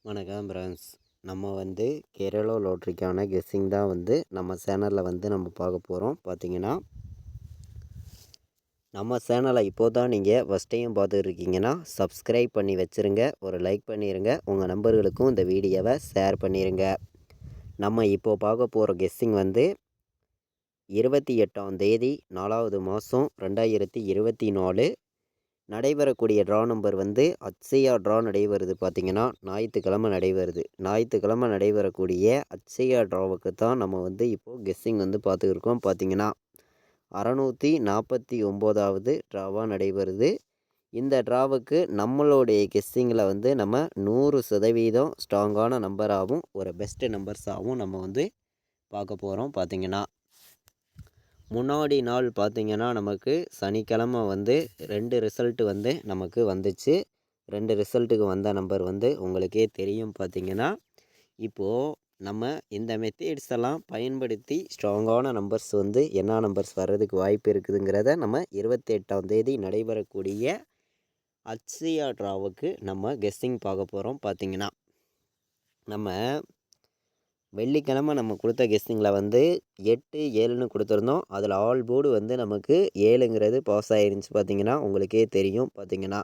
வணக்கம் ஃப்ரெண்ட்ஸ். நம்ம கேரளா லாட்ரிக்கான கெஸ்ஸிங் தான் நம்ம சேனலில் நம்ம பார்க்க போகிறோம். பார்த்தீங்கன்னா நம்ம சேனலை இப்போது தான் நீங்கள் ஃபஸ்ட் டைம் பார்த்துருக்கீங்கன்னா சப்ஸ்கிரைப் பண்ணி வச்சுருங்க, ஒரு லைக் பண்ணிடுங்க, உங்கள் நண்பர்களுக்கும் இந்த வீடியோவை ஷேர் பண்ணிடுங்க. நம்ம இப்போது பார்க்க போகிற கெஸ்ஸிங் 28ஆம் தேதி 4வது மாதம் 2024 நடைபெறக்கூடிய ட்ரா நம்பர் அட்சயா ட்ரா நடைபெறுது. பார்த்திங்கன்னா ஞாயிற்றுக்கிழமை நடைபெறுது. ஞாயிற்றுக்கிழமை நடைபெறக்கூடிய அட்சயா ட்ராவுக்கு தான் நம்ம இப்போது கெஸ்ஸிங் பார்த்துருக்கோம். பார்த்திங்கன்னா 649வது ட்ராவாக நடைபெறுது. இந்த ட்ராவுக்கு நம்மளுடைய கெஸ்ஸிங்கில் நம்ம 100% ஸ்ட்ராங்கான நம்பராகவும் ஒரு பெஸ்ட்டு நம்பர்ஸாகவும் நம்ம பார்க்க போகிறோம். பார்த்திங்கன்னா முன்னாடி நாள் பார்த்திங்கன்னா நமக்கு சனிக்கிழமை 2 ரிசல்ட்டு நமக்கு வந்துச்சு. 2 ரிசல்ட்டுக்கு வந்த நம்பர் உங்களுக்கே தெரியும். பார்த்திங்கன்னா இப்போது நம்ம இந்த மெத்தேட்ஸ் எல்லாம் பயன்படுத்தி ஸ்ட்ராங்கான நம்பர்ஸ் என்ன நம்பர்ஸ் வர்றதுக்கு வாய்ப்பு இருக்குதுங்கிறத நம்ம 28ஆம் தேதி நடைபெறக்கூடிய அட்சயா ட்ராவுக்கு நம்ம கெஸ்ஸிங் பார்க்க போகிறோம். பார்த்திங்கன்னா நம்ம வெள்ளிக்கிழமை நம்ம கொடுத்த கெஸ்ஸிங்கில் 8 7ன்னு கொடுத்துருந்தோம். அதில் ஆல் போர்டு நமக்கு 7ங்கிறது பாஸ் ஆகிருந்துச்சு. பார்த்திங்கன்னா உங்களுக்கே தெரியும். பார்த்திங்கன்னா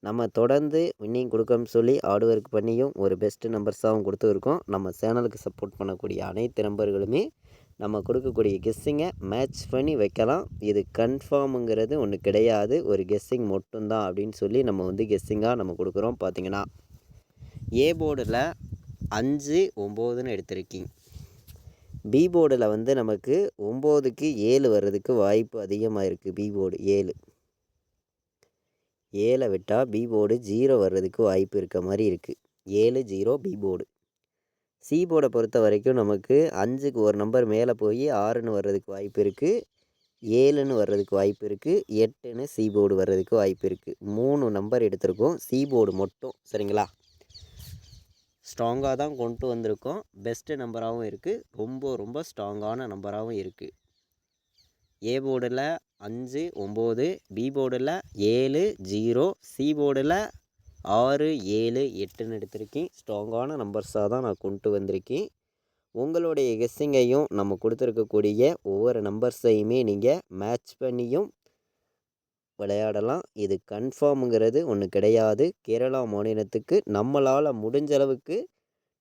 நம்ம தொடர்ந்து வின்னிங் கொடுக்கணும்னு சொல்லி ஹார்ட் ஒர்க் பண்ணியும் ஒரு பெஸ்ட்டு நம்பர்ஸாகவும் கொடுத்துருக்கோம். நம்ம சேனலுக்கு சப்போர்ட் பண்ணக்கூடிய அனைத்து நம்பர்களுமே நம்ம கொடுக்கக்கூடிய கெஸ்ஸிங்கை மேட்ச் பண்ணி வைக்கலாம். இது கன்ஃபார்முங்கிறது ஒன்று கிடையாது, ஒரு கெஸ்ஸிங் மட்டும்தான் அப்படின்னு சொல்லி நம்ம கெஸ்ஸிங்காக நம்ம கொடுக்குறோம். பார்த்திங்கன்னா ஏ போர்டில் 5 9ன்னு எடுத்திருக்கீங்க. பி போர்டில் நமக்கு 9க்கு 7 வர்றதுக்கு வாய்ப்பு அதிகமாக இருக்குது. பி போர்டு 7 விட்டால் பி போர்டு 0 வர்றதுக்கு வாய்ப்பு இருக்க மாதிரி இருக்குது. 7 0 பி போர்டு. சி போர்டை பொறுத்த வரைக்கும் நமக்கு 5க்கு ஒரு நம்பர் மேலே போய் 6ன்னு வர்றதுக்கு வாய்ப்பு இருக்குது, 7ன்னு வர்றதுக்கு வாய்ப்பு இருக்குது, 8ன்னு சி போர்டு வர்றதுக்கு வாய்ப்பு இருக்குது. 3 நம்பர் எடுத்திருக்கோம். சி போர்டு மட்டும் சரிங்களா ஸ்ட்ராங்காக தான் கொண்டு வந்திருக்கோம். பெஸ்ட்டு நம்பராகவும் இருக்குது, ரொம்ப ஸ்ட்ராங்கான நம்பராகவும் இருக்குது. ஏ போர்டில் 5 9, பி போர்டில் 7 0, சி போர்டில் 6 7 8ன்னு எடுத்திருக்கேன். ஸ்ட்ராங்கான நம்பர்ஸாக தான் நான் கொண்டு வந்திருக்கேன். உங்களுடைய கெஸ்ஸிங்கையும் நம்ம கொடுத்துருக்கக்கூடிய ஒவ்வொரு நம்பர்ஸையுமே நீங்கள் மேட்ச் பண்ணியும் விளையாடலாம். இது கன்ஃபார்முங்கிறது ஒன்று கிடையாது. கேரளா மாநிலத்துக்கு நம்மளால் முடிஞ்ச அளவுக்கு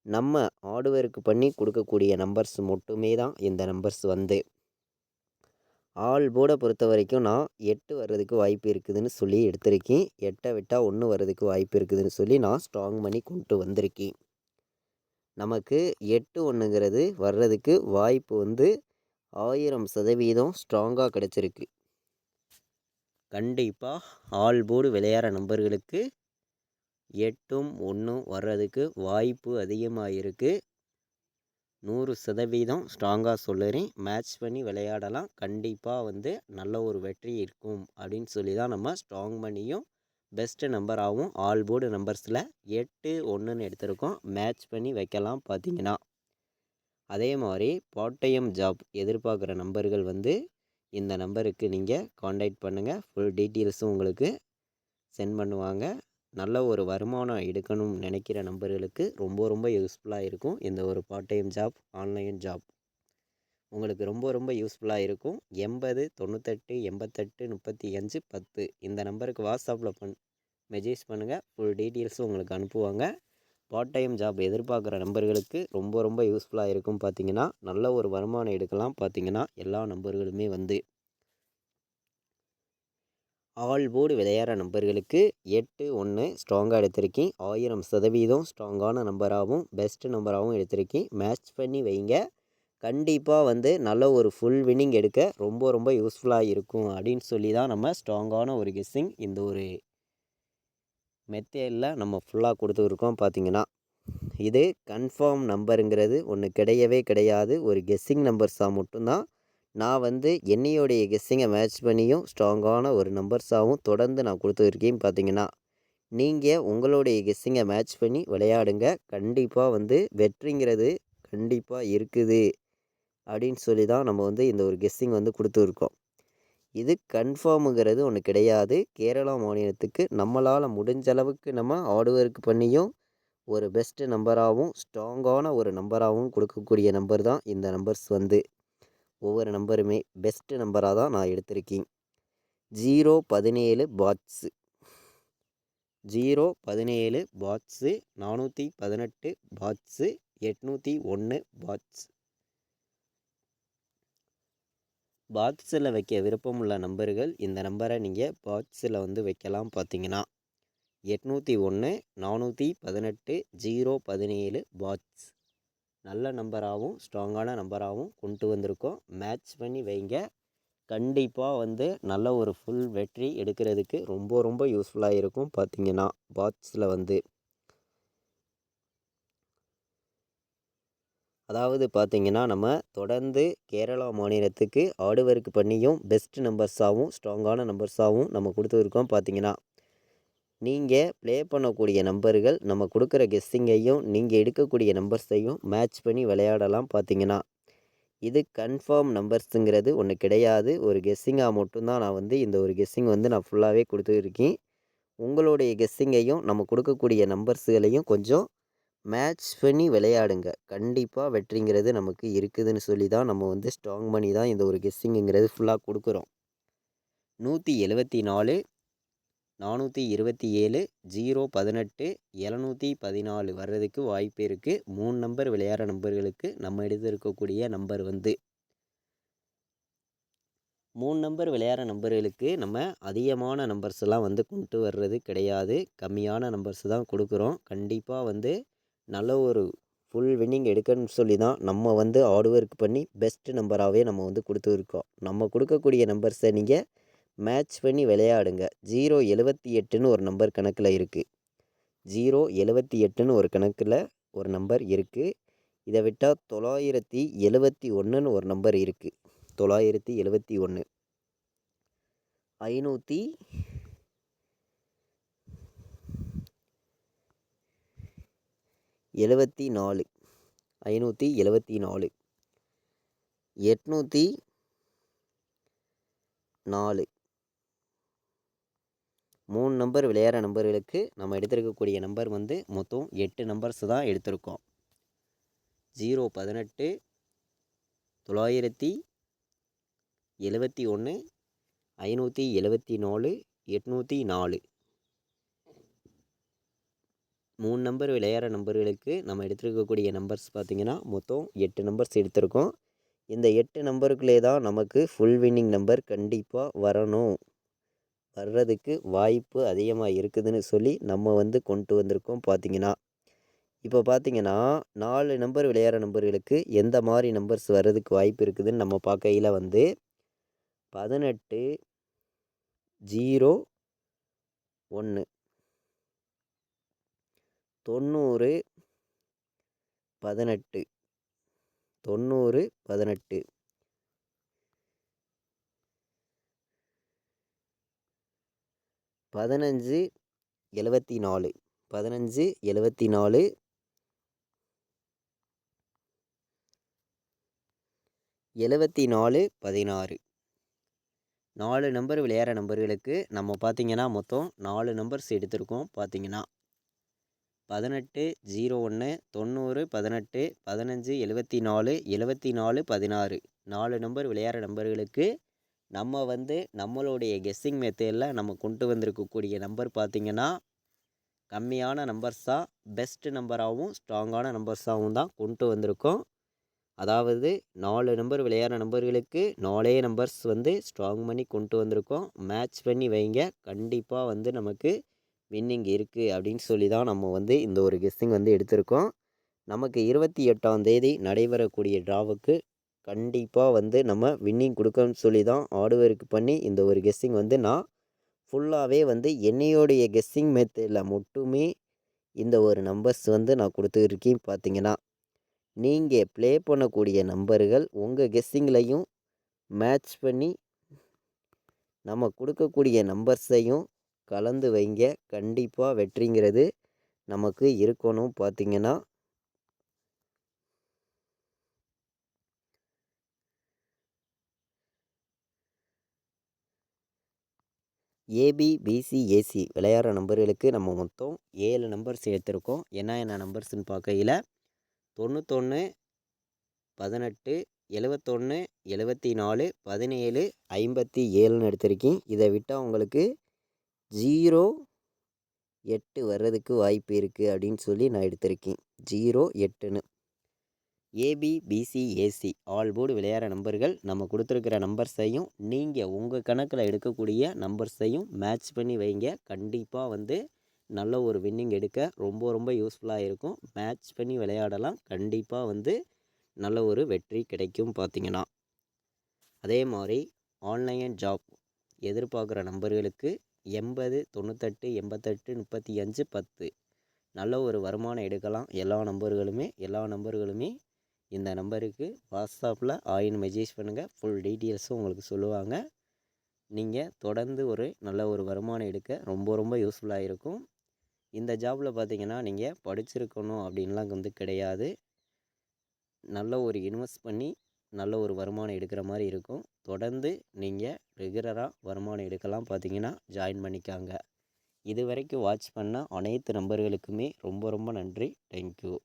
நம்ம ஹார்ட் ஒர்க் பண்ணி கொடுக்கக்கூடிய நம்பர்ஸ் மட்டுமே தான் இந்த நம்பர்ஸ். ஆல் போர்டை பொறுத்த வரைக்கும் நான் 8 வர்றதுக்கு வாய்ப்பு இருக்குதுன்னு சொல்லி எடுத்திருக்கேன். 8 விட்டால் 1 வர்றதுக்கு வாய்ப்பு இருக்குதுன்னு சொல்லி நான் ஸ்ட்ராங் பண்ணி கொண்டு வந்திருக்கேன். நமக்கு 8 1ங்கிறது வர்றதுக்கு வாய்ப்பு 1000% ஸ்ட்ராங்காக கிடச்சிருக்கு. கண்டிப்பாக ஆல் போர்டு விளையாடுற நம்பர்களுக்கு 8ம் 1ம் வர்றதுக்கு வாய்ப்பு அதிகமாக இருக்குது. 100% ஸ்ட்ராங்காக சொல்லுறேன். மேட்ச் பண்ணி விளையாடலாம். கண்டிப்பாக நல்ல ஒரு வெற்றி இருக்கும் அப்படின்னு சொல்லி தான் நம்ம ஸ்ட்ராங் பண்ணியும் பெஸ்ட்டு நம்பராகவும் ஆல் போர்டு நம்பர்ஸில் 8 1ன்னு எடுத்திருக்கோம். மேட்ச் பண்ணி வைக்கலாம். பார்த்திங்கன்னா அதே மாதிரி பார்ட் டைம் ஜாப் எதிர்பார்க்குற நம்பர்கள் இந்த நம்பருக்கு நீங்கள் காண்டாக்ட் பண்ணுங்கள். ஃபுல் டீட்டெயில்ஸும் உங்களுக்கு சென்ட் பண்ணுவாங்க. நல்ல ஒரு வருமானம் எடுக்கணும்னு நினைக்கிற நம்பர்களுக்கு ரொம்ப யூஸ்ஃபுல்லாக இருக்கும். இந்த ஒரு part time job, online job உங்களுக்கு ரொம்ப யூஸ்ஃபுல்லாக இருக்கும். 80 98 88 35 10 இந்த நம்பருக்கு வாட்ஸ்அப்பில் மெசேஜ் பண்ணுங்கள். ஃபுல் டீட்டெயில்ஸும் உங்களுக்கு அனுப்புவாங்க. பார்ட் டைம் ஜாப் எதிர்பார்க்குற நம்பர்களுக்கு ரொம்ப யூஸ்ஃபுல்லாக இருக்கும். பார்த்திங்கன்னா நல்ல ஒரு வருமானம் எடுக்கலாம். பார்த்திங்கன்னா எல்லா நம்பர்களுமே ஆல் போர்டு விளையாடுற நம்பர்களுக்கு 8 1 ஸ்ட்ராங்காக எடுத்திருக்கேன். 1000% ஸ்ட்ராங்கான நம்பராகவும் பெஸ்ட்டு நம்பராகவும் எடுத்திருக்கேன். மேட்ச் பண்ணி வைங்க. கண்டிப்பாக நல்ல ஒரு ஃபுல் வின்னிங் எடுக்க ரொம்ப யூஸ்ஃபுல்லாக இருக்கும் அப்படின்னு சொல்லி தான் நம்ம ஸ்ட்ராங்கான ஒரு கெஸ்ஸிங் இந்த ஒரு மெத்தேடில் நம்ம ஃபுல்லாக கொடுத்துருக்கோம். பார்த்திங்கன்னா இது கன்ஃபார்ம் நம்பருங்கிறது ஒன்று கிடையவே கிடையாது. ஒரு கெஸ்ஸிங் நம்பர்ஸாக மட்டும்தான் நான் என்னையோடைய கெஸ்ஸிங்கை மேட்ச் பண்ணியும் ஸ்ட்ராங்கான ஒரு நம்பர்ஸாகவும் தொடர்ந்து நான் கொடுத்துருக்கேன். பார்த்திங்கன்னா நீங்கள் உங்களுடைய கெஸ்ஸிங்கை மேட்ச் பண்ணி விளையாடுங்க. கண்டிப்பாக வெற்றிங்கிறது கண்டிப்பாக இருக்குது அப்படின்னு சொல்லி தான் நம்ம இந்த ஒரு கெஸ்ஸிங் கொடுத்துருக்கோம். இது கன்ஃபார்முங்கிறது ஒன்று கிடையாது. கேரளா மாநிலத்துக்கு நம்மளால் முடிஞ்ச அளவுக்கு நம்ம ஹார்ட் ஒர்க் பண்ணியும் ஒரு பெஸ்ட் நம்பராகவும் ஸ்ட்ராங்கான ஒரு நம்பராகவும் கொடுக்கக்கூடிய நம்பர் தான் இந்த நம்பர்ஸ் வந்து. ஒவ்வொரு நம்பருமே பெஸ்ட் நம்பராக தான் நான் எடுத்திருக்கேன். 017 பாட்ஸு, 017 பாட்ஸு, 418 பாட்ஸு, 801 பாட்ஸ். பாக்ஸில் வைக்க விருப்பமுள்ள நம்பர்கள் இந்த நம்பரை நீங்கள் பாக்ஸில் வந்து வைக்கலாம். பார்த்தீங்கன்னா 801, 418, 017 பாட்ஸ் நல்ல நம்பராகவும் ஸ்ட்ராங்கான நம்பராகவும் கொண்டு வந்திருக்கோம். மேட்ச் பண்ணி வைங்க. கண்டிப்பாக வந்து நல்ல ஒரு ஃபுல் வெற்றி எடுக்கிறதுக்கு ரொம்ப ரொம்ப யூஸ்ஃபுல்லாக இருக்கும். பார்த்தீங்கன்னா பாட்ஸில் வந்து அதாவது பார்த்தீங்கன்னா நம்ம தொடர்ந்து கேரளா மாநிலத்துக்கு ஆடு ஒர்க் பண்ணியும் பெஸ்ட் நம்பர்ஸாகவும் ஸ்ட்ராங்கான நம்பர்ஸாகவும் நம்ம கொடுத்துருக்கோம். பார்த்தீங்கன்னா நீங்கள் ப்ளே பண்ணக்கூடிய நம்பர்கள் நம்ம கொடுக்குற கெஸ்ஸிங்கையும் நீங்கள் எடுக்கக்கூடிய நம்பர்ஸையும் மேட்ச் பண்ணி விளையாடலாம். பார்த்தீங்கன்னா இது கன்ஃபார்ம் நம்பர்ஸுங்கிறது ஒன்று கிடையாது. ஒரு கெஸ்ஸிங்காக மட்டும்தான் நான் வந்து இந்த ஒரு கெஸ்ஸிங் வந்து நான் ஃபுல்லாகவே கொடுத்துருக்கேன். உங்களுடைய கெஸ்ஸிங்கையும் நம்ம கொடுக்கக்கூடிய நம்பர்ஸுகளையும் கொஞ்சம் மேட்ச் பண்ணி விளையாடுங்க. கண்டிப்பாக வெற்றிங்கிறது நமக்கு இருக்குதுன்னு சொல்லி தான் நம்ம வந்து ஸ்ட்ராங் பண்ணி தான் இந்த ஒரு கெஸ்ஸிங்குங்கிறது ஃபுல்லாக கொடுக்குறோம். 174, 427, 018, 714 வர்றதுக்கு வாய்ப்பு இருக்குது. 3 நம்பர் விளையாடுற நம்பர்களுக்கு நம்ம எடுத்திருக்கக்கூடிய நம்பர் வந்து 3 நம்பர் விளையாடுற நம்பர்களுக்கு நம்ம அதிகமான நம்பர்ஸ் எல்லாம் வந்து கொண்டு வர்றது கிடையாது. கம்மியான நம்பர்ஸ் தான் கொடுக்குறோம். கண்டிப்பாக வந்து நல்ல ஒரு ஃபுல் வின்னிங் எடுக்கணும்னு சொல்லி தான் நம்ம வந்து ஹார்ட் ஒர்க் பண்ணி பெஸ்ட் நம்பராகவே நம்ம வந்து கொடுத்துருக்கோம். நம்ம கொடுக்கக்கூடிய நம்பர்ஸை நீங்கள் மேட்ச் பண்ணி விளையாடுங்க. 078ன்னு ஒரு நம்பர் கணக்கில் இருக்குது. 078ன்னு ஒரு கணக்கில் ஒரு நம்பர் இருக்குது. இதை விட்டால் 971ன்னு ஒரு நம்பர் இருக்குது. 971, 574, 574, 804 3 நம்பர் விளையாடுற நம்பர்களுக்கு நம்ம எடுத்திருக்கக்கூடிய நம்பர் வந்து மொத்தம் 8 நம்பர்ஸ் தான் எடுத்திருக்கோம். 018, 971, 574, 804 3 நம்பர் விளையாடுற நம்பர்களுக்கு நம்ம எடுத்துருக்கக்கூடிய நம்பர்ஸ் பார்த்திங்கன்னா மொத்தம் 8 நம்பர்ஸ் எடுத்திருக்கோம். இந்த 8 நம்பருக்குள்ளே தான் நமக்கு ஃபுல் வின்னிங் நம்பர் கண்டிப்பாக வர்றதுக்கு வாய்ப்பு அதிகமாக இருக்குதுன்னு சொல்லி நம்ம வந்து கொண்டு வந்திருக்கோம். பார்த்திங்கன்னா இப்போ பார்த்திங்கன்னா 4 நம்பர் விளையாடுற நம்பர்களுக்கு எந்த மாதிரி நம்பர்ஸ் வர்றதுக்கு வாய்ப்பு இருக்குதுன்னு நம்ம பார்க்கையில் வந்து 18, 0, 1, 90, 18, 90, 18, 15, 74, 15, 74, 74, 16 4 நம்பர் விளையாடுற நம்பர்களுக்கு நம்ம பார்த்திங்கன்னா மொத்தம் 4 நம்பர்ஸ் எடுத்திருக்கோம். பார்த்திங்கன்னா 18, 01, 90, 18, 15, 74, 74, 16 4 நம்பர் விளையாடுற நம்பர்களுக்கு நம்ம வந்து நம்மளுடைய கெஸ்ஸிங் மெத்தடில் நம்ம கொண்டு வந்திருக்கக்கூடிய நம்பர் பார்த்திங்கன்னா கம்மியான நம்பர்ஸாக பெஸ்ட் நம்பராகவும் ஸ்ட்ராங்கான நம்பர்ஸாகவும் தான் கொண்டு வந்திருக்கோம். அதாவது 4 நம்பர் விளையாடுற நம்பர்களுக்கு 4 நம்பர்ஸ் வந்து ஸ்ட்ராங் பண்ணி கொண்டு வந்திருக்கோம். மேட்ச் பண்ணி வைங்க. கண்டிப்பாக வந்து நமக்கு வின்னிங் இருக்குது அப்படின்னு சொல்லி தான் நம்ம வந்து இந்த ஒரு கெஸ்ஸிங் வந்து எடுத்திருக்கோம். நமக்கு 28ஆம் தேதி நடைபெறக்கூடிய ட்ராவுக்கு கண்டிப்பாக வந்து நம்ம வின்னிங் கொடுக்கணும்னு சொல்லி தான் ஹார்ட் ஒர்க் பண்ணி இந்த ஒரு கெஸ்ஸிங் வந்து நான் ஃபுல்லாகவே வந்து என்னையோடைய கெஸ்ஸிங் மெத்தடில் மட்டுமே இந்த ஒரு நம்பர்ஸ் வந்து நான் கொடுத்துருக்கேன். பார்த்திங்கன்னா நீங்கள் ப்ளே பண்ணக்கூடிய நம்பர்கள் உங்கள் கெஸ்ஸிங்லையும் மேட்ச் பண்ணி நம்ம கொடுக்கக்கூடிய நம்பர்ஸையும் கலந்து வைங்க. கண்டிப்பாக வெற்றிங்கிறது நமக்கு இருக்கணும். பார்த்திங்கன்னா ஏபி, பிசி, ஏசி விளையாடுற நம்பர்களுக்கு நம்ம மொத்தம் 7 நம்பர் சேர்த்துருக்கோம். என்ன நம்பர்ஸ்ன்னு பார்க்கையில 91, 18, 71, 74, 17, 57ன்னு எடுத்திருக்கேன். இதை விட்டால் உங்களுக்கு 0, 8 வர்றதுக்கு வாய்ப்பு இருக்குது அப்படின்னு சொல்லி நான் எடுத்திருக்கேன். 0, 8ன்னு. ஏபி, பிசி, ஏசி ஆல் போர்டு விளையாடுற நம்பர்கள் நம்ம கொடுத்துருக்கிற நம்பர்ஸையும் நீங்கள் உங்கள் கணக்கில் எடுக்கக்கூடிய நம்பர்ஸையும் மேட்ச் பண்ணி வைங்க. கண்டிப்பாக வந்து நல்ல ஒரு வின்னிங் எடுக்க ரொம்ப ரொம்ப யூஸ்ஃபுல்லாக இருக்கும். மேட்ச் பண்ணி விளையாடலாம். கண்டிப்பாக வந்து நல்ல ஒரு வெற்றி கிடைக்கும். பார்த்திங்கன்னா அதே மாதிரி ஆன்லைன் ஜாப் எதிர்பார்க்குற நம்பர்களுக்கு 80, 98, 88, 35, 10 நல்ல ஒரு வருமானம் எடுக்கலாம். எல்லா நம்பர்களுமே இந்த நம்பருக்கு வாட்ஸ்அப்பில் ஆயின் மெசேஜ் பண்ணுங்கள். ஃபுல் டீட்டெயில்ஸும் உங்களுக்கு சொல்லுவாங்க. நீங்கள் தொடர்ந்து ஒரு நல்ல ஒரு வருமானம் எடுக்க ரொம்ப ரொம்ப யூஸ்ஃபுல்லாக இருக்கும். இந்த ஜாபில் பார்த்தீங்கன்னா நீங்கள் படிச்சிருக்கணும் அப்படின்லாம் வந்து கிடையாது. நல்ல ஒரு இன்வெஸ்ட் பண்ணி நல்ல ஒரு வருமானம் எடுக்கிற மாதிரி இருக்கும். தொடர்ந்து நீங்கள் ரெகுலராக வருமானம் எடுக்கலாம். பார்த்தீங்கன்னா ஜாயின் பண்ணிக்காங்க. இது வரைக்கும் வாட்ச் பண்ண அனைத்து நம்பர்களுக்குமே ரொம்ப ரொம்ப நன்றி. தேங்க்யூ.